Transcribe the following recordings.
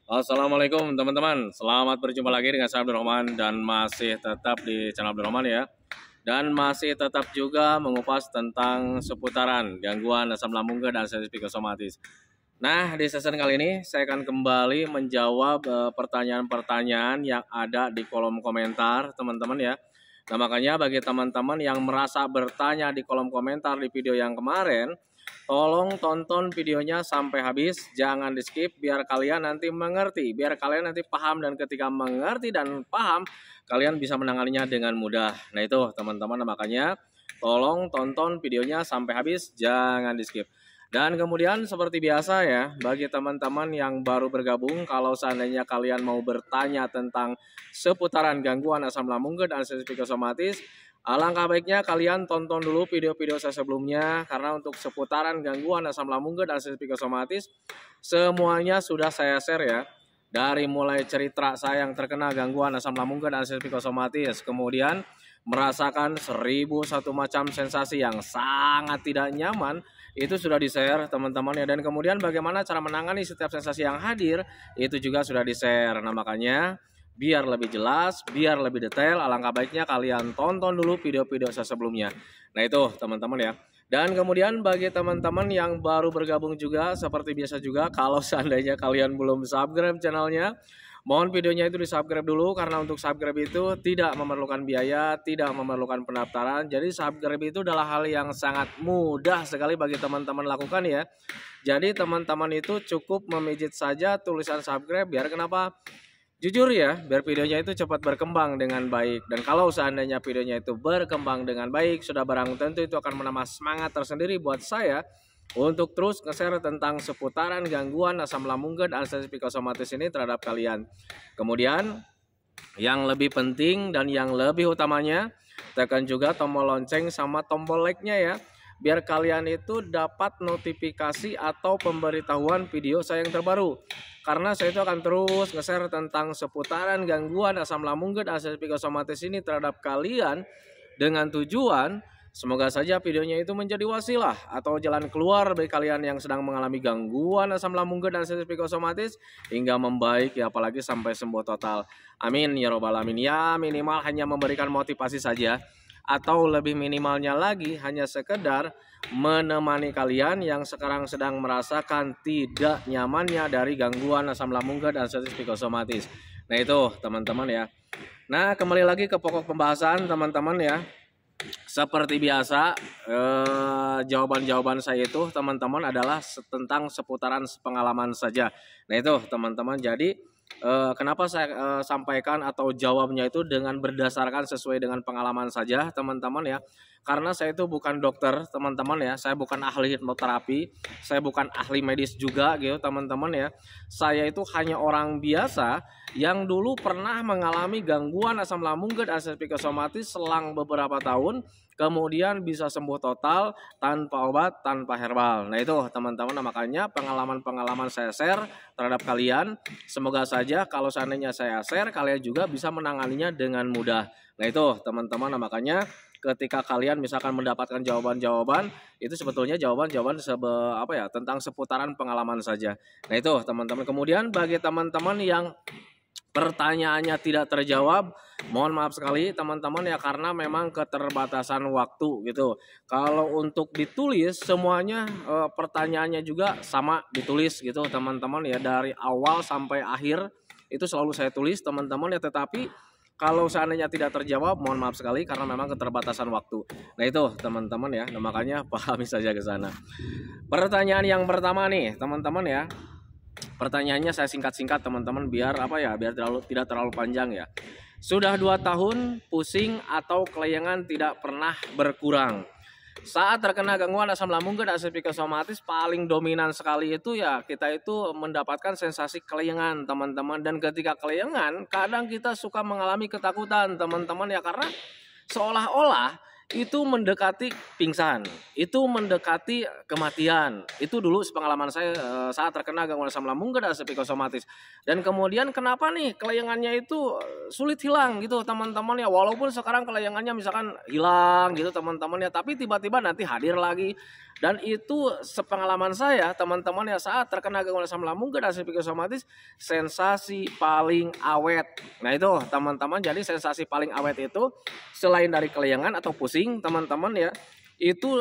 Assalamualaikum teman-teman, selamat berjumpa lagi dengan saya Abdurrahman dan masih tetap di channel Abdurrahman ya. Dan masih tetap juga mengupas tentang seputaran gangguan asam lambung dan sensitif psikosomatis. Nah, di season kali ini saya akan kembali menjawab pertanyaan-pertanyaan yang ada di kolom komentar teman-teman ya. Nah, makanya bagi teman-teman yang merasa bertanya di kolom komentar di video yang kemarin, tolong tonton videonya sampai habis, jangan di skip biar kalian nanti mengerti, biar kalian nanti paham, dan ketika mengerti dan paham, kalian bisa menanganinya dengan mudah. Nah itu teman-teman, makanya tolong tonton videonya sampai habis, jangan di skip. Dan kemudian seperti biasa ya, bagi teman-teman yang baru bergabung, kalau seandainya kalian mau bertanya tentang seputaran gangguan asam lambung dan sensitif psikosomatis, alangkah baiknya kalian tonton dulu video-video saya sebelumnya, karena untuk seputaran gangguan asam lambung dan sensitif psikosomatis semuanya sudah saya share ya. Dari mulai cerita saya yang terkena gangguan asam lambung dan sensitif psikosomatis, kemudian merasakan 1001 macam sensasi yang sangat tidak nyaman, itu sudah di-share teman-teman ya. Dan kemudian bagaimana cara menangani setiap sensasi yang hadir, itu juga sudah di-share. Nah makanya biar lebih jelas, biar lebih detail, alangkah baiknya kalian tonton dulu video-video saya sebelumnya. Nah itu teman-teman ya. Dan kemudian bagi teman-teman yang baru bergabung juga, seperti biasa juga, kalau seandainya kalian belum subscribe channelnya, mohon videonya itu di subscribe dulu, karena untuk subscribe itu tidak memerlukan biaya, tidak memerlukan pendaftaran. Jadi subscribe itu adalah hal yang sangat mudah sekali bagi teman-teman lakukan ya. Jadi teman-teman itu cukup memijit saja tulisan subscribe, biar kenapa? Jujur ya, biar videonya itu cepat berkembang dengan baik. Dan kalau seandainya videonya itu berkembang dengan baik, sudah barang tentu itu akan menambah semangat tersendiri buat saya untuk terus nge-share tentang seputaran gangguan asam lambung dan sensitif psikosomatis ini terhadap kalian. Kemudian yang lebih penting dan yang lebih utamanya, tekan juga tombol lonceng sama tombol like-nya ya, biar kalian itu dapat notifikasi atau pemberitahuan video saya yang terbaru. Karena saya itu akan terus nge-share tentang seputaran gangguan asam lambung dan sensitif psikosomatis ini terhadap kalian, dengan tujuan semoga saja videonya itu menjadi wasilah atau jalan keluar bagi kalian yang sedang mengalami gangguan asam lambung dan sensitif psikosomatis hingga membaik ya, apalagi sampai sembuh total. Amin ya robbal alamin. Ya minimal hanya memberikan motivasi saja, atau lebih minimalnya lagi hanya sekedar menemani kalian yang sekarang sedang merasakan tidak nyamannya dari gangguan asam lambung dan sensitif psikosomatis. Nah itu teman-teman ya. Nah kembali lagi ke pokok pembahasan teman-teman ya. Seperti biasa, jawaban-jawaban saya itu teman-teman adalah tentang seputaran pengalaman saja. Nah itu teman-teman, jadi kenapa saya sampaikan atau jawabnya itu dengan berdasarkan sesuai dengan pengalaman saja teman-teman ya. Karena saya itu bukan dokter teman-teman ya, saya bukan ahli hipnoterapi, saya bukan ahli medis juga gitu teman-teman ya. Saya itu hanya orang biasa yang dulu pernah mengalami gangguan asam lambung dan sensitif psikosomatis selang beberapa tahun, kemudian bisa sembuh total tanpa obat, tanpa herbal. Nah itu teman-teman, makanya pengalaman-pengalaman saya share terhadap kalian. Semoga saja kalau seandainya saya share, kalian juga bisa menanganinya dengan mudah. Nah itu teman-teman, makanya ketika kalian misalkan mendapatkan jawaban-jawaban, itu sebetulnya jawaban-jawaban tentang seputaran pengalaman saja. Nah itu teman-teman. Kemudian bagi teman-teman yang pertanyaannya tidak terjawab, mohon maaf sekali teman-teman ya, karena memang keterbatasan waktu gitu. Kalau untuk ditulis semuanya pertanyaannya juga sama ditulis gitu teman-teman ya, dari awal sampai akhir itu selalu saya tulis teman-teman ya. Tetapi kalau seandainya tidak terjawab, mohon maaf sekali karena memang keterbatasan waktu. Nah itu teman-teman ya, nah, makanya pahami saja ke sana. Pertanyaan yang pertama nih teman-teman ya. Pertanyaannya saya singkat-singkat teman-teman, biar tidak terlalu panjang ya. Sudah 2 tahun pusing atau kelayangan tidak pernah berkurang. Saat terkena gangguan asam lambung dan sensitif psikosomatis, paling dominan sekali itu ya kita itu mendapatkan sensasi kelayangan teman-teman. Dan ketika kelayangan, kadang kita suka mengalami ketakutan teman-teman ya, karena seolah-olah itu mendekati pingsan, itu mendekati kematian. Itu dulu pengalaman saya saat terkena gangguan asam lambung dan psikosomatis. Dan kemudian kenapa nih kelayangannya itu sulit hilang gitu teman-teman ya, walaupun sekarang kelayangannya misalkan hilang gitu teman-teman ya, tapi tiba-tiba nanti hadir lagi. Dan itu sepengalaman saya teman-teman ya, saat terkena gangguan asam lambung dan psikosomatis, sensasi paling awet. Nah itu teman-teman, jadi sensasi paling awet itu selain dari kelayangan atau pusing teman-teman ya, itu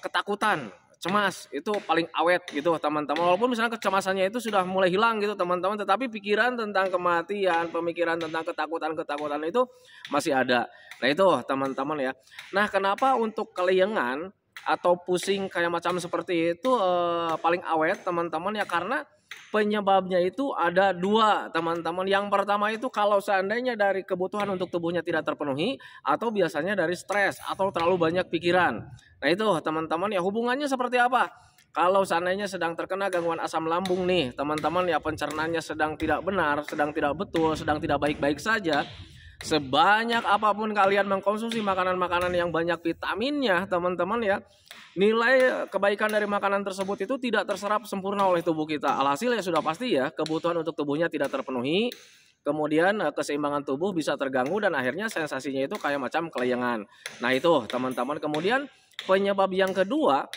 ketakutan, cemas, itu paling awet gitu teman-teman. Walaupun misalnya kecemasannya itu sudah mulai hilang gitu teman-teman, tetapi pikiran tentang kematian, pemikiran tentang ketakutan itu masih ada. Nah itu teman-teman ya. Nah kenapa untuk kelayangan atau pusing kayak macam seperti itu paling awet teman-teman ya, karena penyebabnya itu ada dua teman-teman. Yang pertama itu kalau seandainya dari kebutuhan untuk tubuhnya tidak terpenuhi, atau biasanya dari stres atau terlalu banyak pikiran. Nah itu teman-teman ya, hubungannya seperti apa? Kalau seandainya sedang terkena gangguan asam lambung nih teman-teman ya, pencernaannya sedang tidak benar, sedang tidak betul, sedang tidak baik-baik saja, sebanyak apapun kalian mengkonsumsi makanan-makanan yang banyak vitaminnya teman-teman ya, nilai kebaikan dari makanan tersebut itu tidak terserap sempurna oleh tubuh kita. Alhasil ya sudah pasti ya, kebutuhan untuk tubuhnya tidak terpenuhi, kemudian keseimbangan tubuh bisa terganggu, dan akhirnya sensasinya itu kayak macam kelayangan. Nah itu teman-teman. Kemudian penyebab yang kedua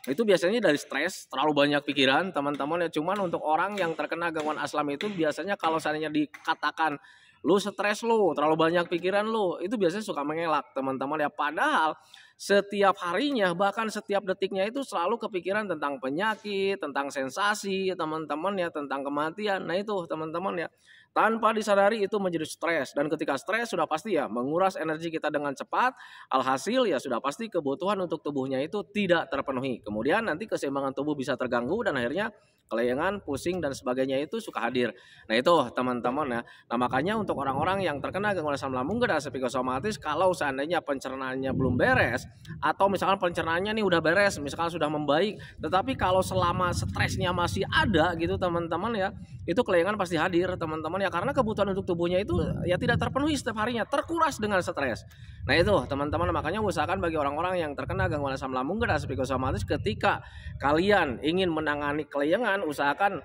itu biasanya dari stres, terlalu banyak pikiran teman-teman ya. Cuman untuk orang yang terkena gangguan asam itu biasanya kalau seandainya dikatakan lu stres, lu terlalu banyak pikiran, lu itu biasanya suka mengelak teman-teman ya. Padahal setiap harinya, bahkan setiap detiknya itu selalu kepikiran tentang penyakit, tentang sensasi teman-teman ya, tentang kematian. Nah itu teman-teman ya, tanpa disadari itu menjadi stres, dan ketika stres sudah pasti ya menguras energi kita dengan cepat. Alhasil ya sudah pasti kebutuhan untuk tubuhnya itu tidak terpenuhi. Kemudian nanti keseimbangan tubuh bisa terganggu, dan akhirnya kelayangan, pusing dan sebagainya itu suka hadir. Nah itu teman-teman ya. Nah makanya untuk orang-orang yang terkena gangguan asam lambung dan psikosomatis, kalau seandainya pencernaannya belum beres, atau misalkan pencernaannya nih udah beres, misalkan sudah membaik, tetapi kalau selama stresnya masih ada gitu teman-teman ya, itu kelayangan pasti hadir teman-teman ya, karena kebutuhan untuk tubuhnya itu ya tidak terpenuhi setiap harinya, terkuras dengan stres. Nah itu teman-teman, makanya usahakan bagi orang-orang yang terkena gangguan asam lambung dan psikosomatis, ketika kalian ingin menangani kelayangan, usahakan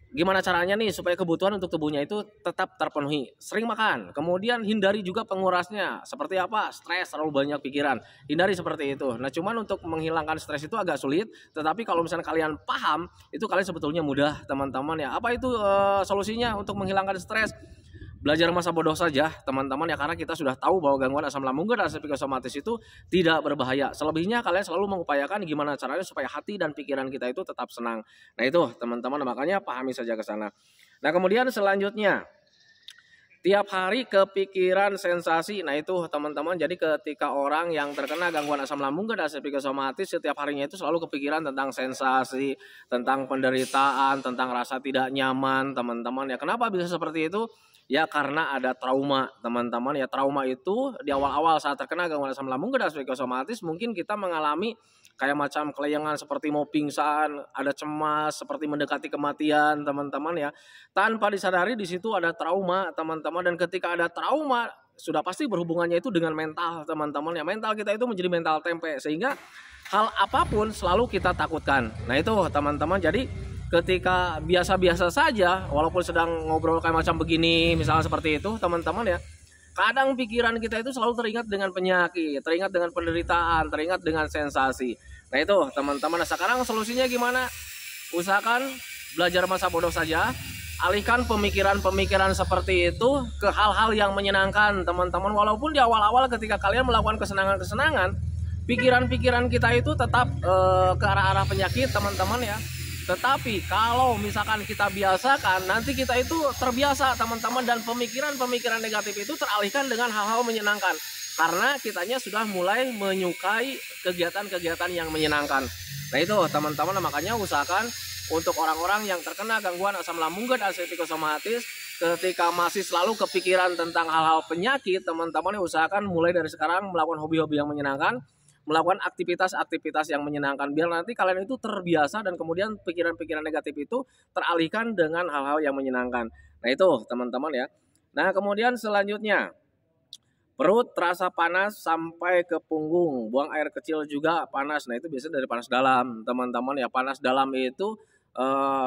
gimana caranya nih supaya kebutuhan untuk tubuhnya itu tetap terpenuhi. Sering makan, kemudian hindari juga pengurasnya. Seperti apa? Stres, terlalu banyak pikiran. Hindari seperti itu. Nah cuman untuk menghilangkan stres itu agak sulit, tetapi kalau misalnya kalian paham, itu kalian sebetulnya mudah teman-teman ya. Apa itu solusinya untuk menghilangkan stres? Belajar masa bodoh saja teman-teman ya, karena kita sudah tahu bahwa gangguan asam lambung dan psikosomatis itu tidak berbahaya. Selebihnya kalian selalu mengupayakan gimana caranya supaya hati dan pikiran kita itu tetap senang. Nah itu teman-teman, makanya pahami saja ke sana. Nah kemudian selanjutnya, tiap hari kepikiran sensasi. Nah itu teman-teman, jadi ketika orang yang terkena gangguan asam lambung dan psikosomatis, setiap harinya itu selalu kepikiran tentang sensasi, tentang penderitaan, tentang rasa tidak nyaman teman-teman ya. Kenapa bisa seperti itu? Ya karena ada trauma teman-teman ya. Trauma itu di awal-awal saat terkena gangguan asam lambung dan psikosomatis, mungkin kita mengalami kayak macam kelayangan seperti mau pingsan, ada cemas seperti mendekati kematian teman-teman ya. Tanpa disadari di situ ada trauma teman-teman, dan ketika ada trauma sudah pasti berhubungannya itu dengan mental teman-teman ya. Mental kita itu menjadi mental tempe, sehingga hal apapun selalu kita takutkan. Nah itu teman-teman, jadi ketika biasa-biasa saja, walaupun sedang ngobrol kayak macam begini, misalnya seperti itu teman-teman ya, kadang pikiran kita itu selalu teringat dengan penyakit, teringat dengan penderitaan, teringat dengan sensasi. Nah itu teman-teman, nah sekarang solusinya gimana? Usahakan belajar masa bodoh saja, alihkan pemikiran-pemikiran seperti itu ke hal-hal yang menyenangkan teman-teman. Walaupun di awal-awal ketika kalian melakukan kesenangan-kesenangan, pikiran-pikiran kita itu tetap ke arah-arah penyakit teman-teman ya. Tetapi kalau misalkan kita biasakan, nanti kita itu terbiasa teman-teman, dan pemikiran-pemikiran negatif itu teralihkan dengan hal-hal menyenangkan, karena kitanya sudah mulai menyukai kegiatan-kegiatan yang menyenangkan. Nah itu teman-teman, makanya usahakan untuk orang-orang yang terkena gangguan asam lambung dan psikosomatis, ketika masih selalu kepikiran tentang hal-hal penyakit, teman-teman usahakan mulai dari sekarang melakukan hobi-hobi yang menyenangkan, melakukan aktivitas-aktivitas yang menyenangkan, biar nanti kalian itu terbiasa, dan kemudian pikiran-pikiran negatif itu teralihkan dengan hal-hal yang menyenangkan. Nah itu teman-teman ya. Nah kemudian selanjutnya, Perut terasa panas sampai ke punggung, buang air kecil juga panas. Nah itu biasanya dari panas dalam, teman-teman ya. Panas dalam itu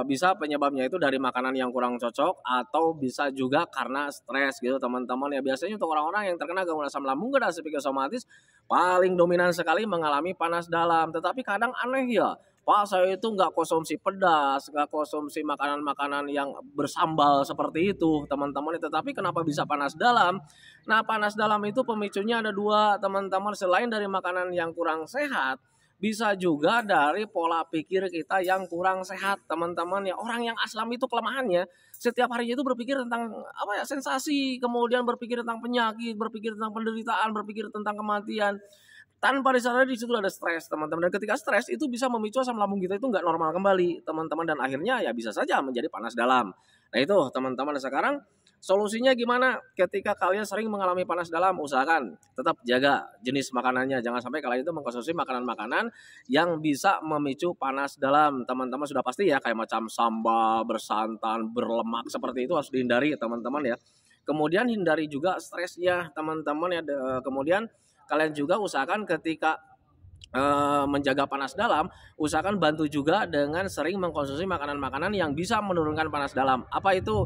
bisa penyebabnya itu dari makanan yang kurang cocok atau bisa juga karena stres gitu teman-teman ya. Biasanya untuk orang-orang yang terkena gangguan asam lambung dan psikosomatis paling dominan sekali mengalami panas dalam. Tetapi kadang aneh ya, Pak saya itu nggak konsumsi pedas, nggak konsumsi makanan-makanan yang bersambal seperti itu teman-teman. Tetapi kenapa bisa panas dalam? Nah panas dalam itu pemicunya ada dua teman-teman. Selain dari makanan yang kurang sehat, bisa juga dari pola pikir kita yang kurang sehat teman-teman ya. Orang yang aslam itu kelemahannya setiap harinya itu berpikir tentang apa ya, sensasi, kemudian berpikir tentang penyakit, berpikir tentang penderitaan, berpikir tentang kematian, tanpa disadari di situ ada stres teman-teman. Dan ketika stres itu bisa memicu asam lambung kita itu nggak normal kembali teman-teman, dan akhirnya ya bisa saja menjadi panas dalam. Nah itu teman-teman, sekarang solusinya gimana ketika kalian sering mengalami panas dalam? Usahakan tetap jaga jenis makanannya, jangan sampai kalian itu mengkonsumsi makanan-makanan yang bisa memicu panas dalam. Teman-teman sudah pasti ya, kayak macam sambal bersantan, berlemak, seperti itu harus dihindari teman-teman ya. Kemudian hindari juga stresnya teman-teman ya. Kemudian kalian juga usahakan ketika menjaga panas dalam, usahakan bantu juga dengan sering mengkonsumsi makanan-makanan yang bisa menurunkan panas dalam. Apa itu?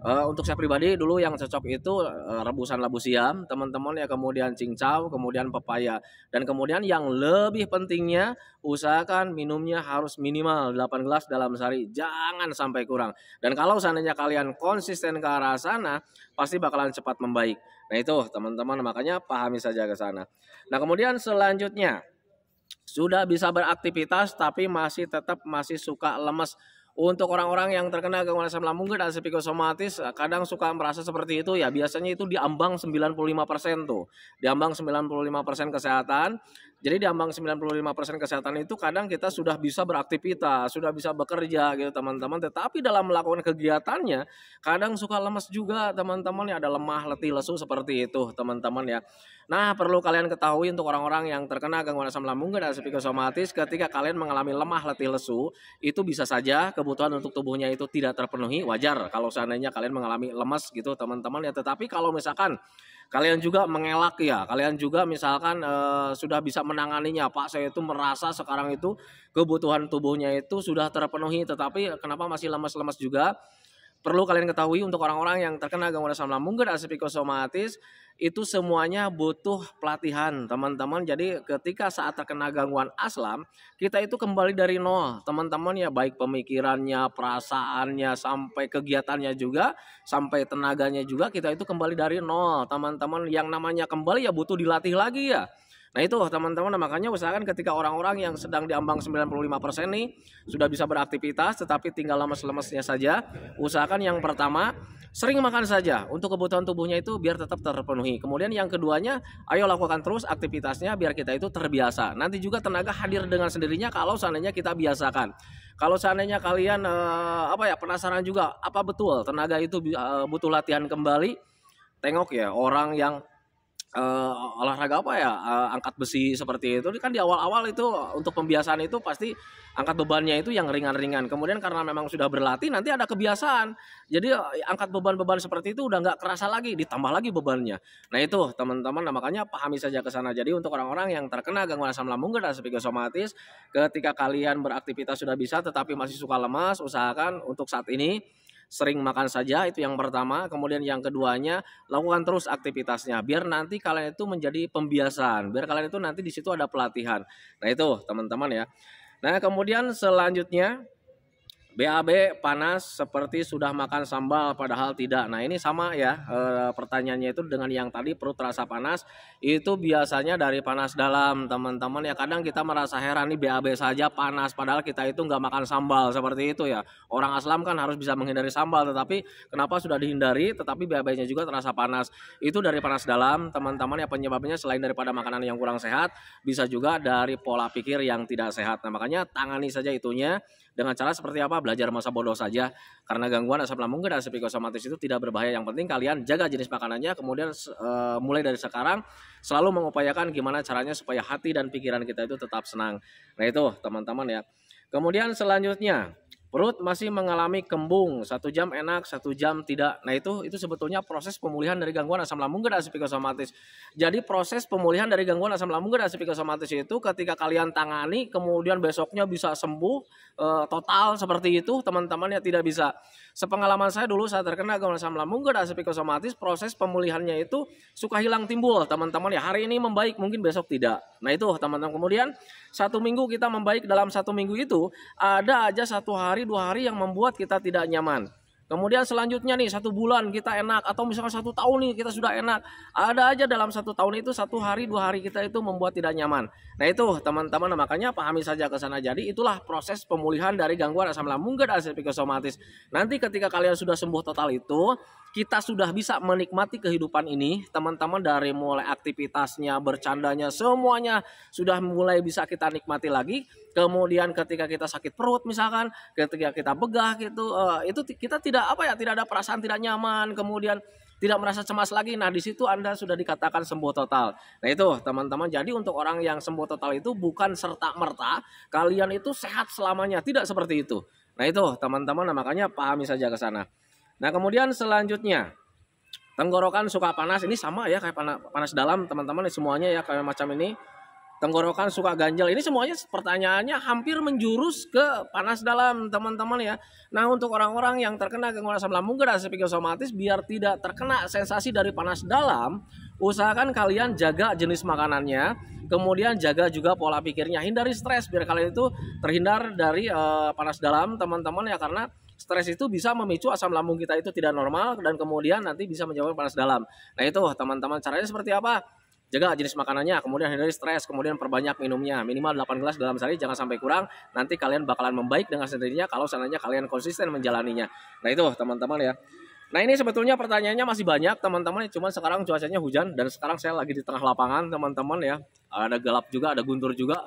Untuk saya pribadi dulu yang cocok itu rebusan labu siam teman-teman ya, kemudian cincau, kemudian pepaya, dan kemudian yang lebih pentingnya usahakan minumnya harus minimal 8 gelas dalam sehari, jangan sampai kurang. Dan kalau seandainya kalian konsisten ke arah sana, pasti bakalan cepat membaik. Nah itu teman-teman, makanya pahami saja ke sana. Nah kemudian selanjutnya, sudah bisa beraktivitas tapi masih suka lemes. Untuk orang-orang yang terkena gangguan asam lambung dan psikosomatis kadang suka merasa seperti itu ya. Biasanya itu diambang 95% tuh. Diambang 95% kesehatan. Jadi diambang 95% kesehatan itu kadang kita sudah bisa beraktivitas, sudah bisa bekerja gitu teman-teman. Tetapi dalam melakukan kegiatannya kadang suka lemes juga teman-teman ya. Ada lemah, letih, lesu seperti itu teman-teman ya. Nah perlu kalian ketahui untuk orang-orang yang terkena gangguan asam lambung dan psikosomatis, ketika kalian mengalami lemah, letih, lesu, itu bisa saja kebutuhan untuk tubuhnya itu tidak terpenuhi. Wajar kalau seandainya kalian mengalami lemas gitu teman-teman ya. Tetapi kalau misalkan kalian juga mengelak ya, kalian juga misalkan sudah bisa menanganinya, Pak saya itu merasa sekarang itu kebutuhan tubuhnya itu sudah terpenuhi, tetapi kenapa masih lemas-lemas juga? Perlu kalian ketahui untuk orang-orang yang terkena gangguan asam lambung dan psikosomatis, itu semuanya butuh pelatihan teman-teman. Jadi ketika saat terkena gangguan asam, kita itu kembali dari nol teman-teman ya, baik pemikirannya, perasaannya, sampai kegiatannya juga, sampai tenaganya juga, kita itu kembali dari nol teman-teman. Yang namanya kembali ya butuh dilatih lagi ya. Nah itu teman-teman, makanya usahakan ketika orang-orang yang sedang diambang 95% nih sudah bisa beraktivitas tetapi tinggal lemes-lemesnya saja, usahakan yang pertama sering makan saja untuk kebutuhan tubuhnya itu biar tetap terpenuhi. Kemudian yang keduanya, ayo lakukan terus aktivitasnya biar kita itu terbiasa. Nanti juga tenaga hadir dengan sendirinya kalau seandainya kita biasakan. Kalau seandainya kalian penasaran juga apa betul tenaga itu butuh latihan kembali, tengok ya orang yang olahraga angkat besi seperti itu kan di awal-awal itu untuk pembiasaan itu pasti angkat bebannya itu yang ringan-ringan. Kemudian karena memang sudah berlatih nanti ada kebiasaan. Jadi angkat beban-beban seperti itu udah nggak kerasa lagi, ditambah lagi bebannya. Nah itu teman-teman, makanya pahami saja ke sana. Jadi untuk orang-orang yang terkena gangguan asam lambung dan psikosomatis, ketika kalian beraktivitas sudah bisa tetapi masih suka lemas, usahakan untuk saat ini sering makan saja, itu yang pertama. Kemudian yang keduanya, lakukan terus aktivitasnya biar nanti kalian itu menjadi pembiasaan, biar kalian itu nanti di situ ada pelatihan. Nah itu teman-teman ya. Nah kemudian selanjutnya, BAB panas seperti sudah makan sambal padahal tidak. Nah ini sama ya, pertanyaannya itu dengan yang tadi, perut terasa panas itu biasanya dari panas dalam teman-teman ya. Kadang kita merasa heran nih, BAB saja panas padahal kita itu nggak makan sambal seperti itu ya. Orang aslam kan harus bisa menghindari sambal, tetapi kenapa sudah dihindari tetapi BAB-nya juga terasa panas? Itu dari panas dalam teman-teman ya. Penyebabnya selain daripada makanan yang kurang sehat, bisa juga dari pola pikir yang tidak sehat. Nah makanya tangani saja itunya dengan cara seperti apa? Belajar masa bodoh saja. Karena gangguan asam lambung dan psikosomatis itu tidak berbahaya. Yang penting kalian jaga jenis makanannya. Kemudian mulai dari sekarang selalu mengupayakan gimana caranya supaya hati dan pikiran kita itu tetap senang. Nah itu teman-teman ya. Kemudian selanjutnya, Perut masih mengalami kembung, 1 jam enak, 1 jam tidak. Nah itu sebetulnya proses pemulihan dari gangguan asam lambung dan psikosomatis. Jadi proses pemulihan dari gangguan asam lambung dan psikosomatis itu ketika kalian tangani, kemudian besoknya bisa sembuh total seperti itu, teman-teman ya tidak bisa. Sepengalaman saya dulu saat terkena gangguan asam lambung dan psikosomatis, proses pemulihannya itu suka hilang timbul, teman-teman ya. Hari ini membaik, mungkin besok tidak. Nah itu teman-teman. Kemudian 1 minggu kita membaik, dalam 1 minggu itu ada aja 1 hari 2 hari yang membuat kita tidak nyaman. Kemudian selanjutnya nih 1 bulan kita enak, atau misalkan 1 tahun nih kita sudah enak. Ada aja dalam 1 tahun itu 1 hari 2 hari kita itu membuat tidak nyaman. Nah itu teman-teman, makanya pahami saja ke sana. Jadi itulah proses pemulihan dari gangguan asam lambung dan psikosomatis. Nanti ketika kalian sudah sembuh total itu, kita sudah bisa menikmati kehidupan ini, teman-teman, dari mulai aktivitasnya, bercandanya, semuanya sudah mulai bisa kita nikmati lagi. Kemudian ketika kita sakit perut misalkan, ketika kita begah gitu, itu kita tidak ada perasaan tidak nyaman, kemudian tidak merasa cemas lagi. Nah, di situ Anda sudah dikatakan sembuh total. Nah, itu teman-teman. Jadi untuk orang yang sembuh total itu bukan serta-merta kalian itu sehat selamanya, tidak seperti itu. Nah, itu teman-teman, makanya pahami saja ke sana. Nah, kemudian selanjutnya, tenggorokan suka panas, ini sama ya kayak panas dalam, teman-teman, semuanya ya kayak macam ini. Tenggorokan suka ganjal, ini semuanya pertanyaannya hampir menjurus ke panas dalam, teman-teman ya. Nah, untuk orang-orang yang terkena gangguan asam lambung dan psikosomatis, biar tidak terkena sensasi dari panas dalam, usahakan kalian jaga jenis makanannya, kemudian jaga juga pola pikirnya, hindari stres biar kalian itu terhindar dari panas dalam, teman-teman ya, karena stres itu bisa memicu asam lambung kita itu tidak normal dan kemudian nanti bisa menyebabkan panas dalam. Nah itu teman-teman, caranya seperti apa? Jaga jenis makanannya, kemudian hindari stres, kemudian perbanyak minumnya, minimal 8 gelas dalam sehari, jangan sampai kurang. Nanti kalian bakalan membaik dengan sendirinya kalau seandainya kalian konsisten menjalaninya. Nah itu teman-teman ya. Nah ini sebetulnya pertanyaannya masih banyak teman-teman, cuma sekarang cuacanya hujan dan sekarang saya lagi di tengah lapangan teman-teman ya. Ada gelap juga, ada guntur juga.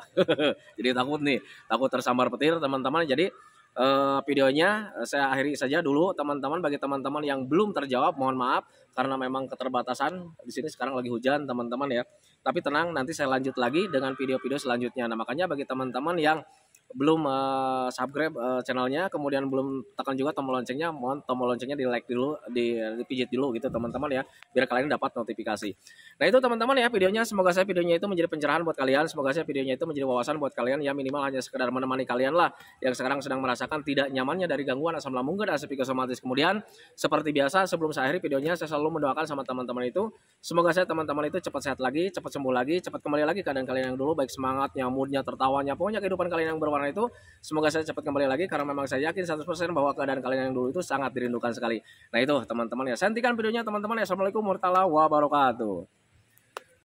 Jadi takut tersambar petir teman-teman. Jadi videonya saya akhiri saja dulu teman-teman. Bagi teman-teman yang belum terjawab, mohon maaf karena memang keterbatasan di sini sekarang lagi hujan teman-teman ya. Tapi tenang, nanti saya lanjut lagi dengan video-video selanjutnya. Nah, makanya bagi teman-teman yang belum subscribe channelnya, kemudian belum tekan juga tombol loncengnya, mohon tombol loncengnya di like dulu, dipijit dulu gitu teman-teman ya, biar kalian dapat notifikasi. Nah itu teman-teman ya videonya, semoga saya videonya itu menjadi pencerahan buat kalian, semoga saya videonya itu menjadi wawasan buat kalian ya, minimal hanya sekedar menemani kalian lah yang sekarang sedang merasakan tidak nyamannya dari gangguan asam lambung dan psikosomatis. Kemudian seperti biasa sebelum saya akhiri videonya, saya selalu mendoakan sama teman-teman itu, semoga teman-teman itu cepat sehat lagi, cepat sembuh lagi, cepat kembali lagi keadaan kalian yang dulu, baik semangatnya, moodnya, tertawanya, pokoknya kehidupan kalian yang berwarna itu semoga saya cepat kembali lagi, karena memang saya yakin 100% bahwa keadaan kalian yang dulu itu sangat dirindukan sekali. Nah itu teman-teman ya, saya hentikan videonya teman-teman ya. Assalamualaikum warahmatullahi wabarakatuh.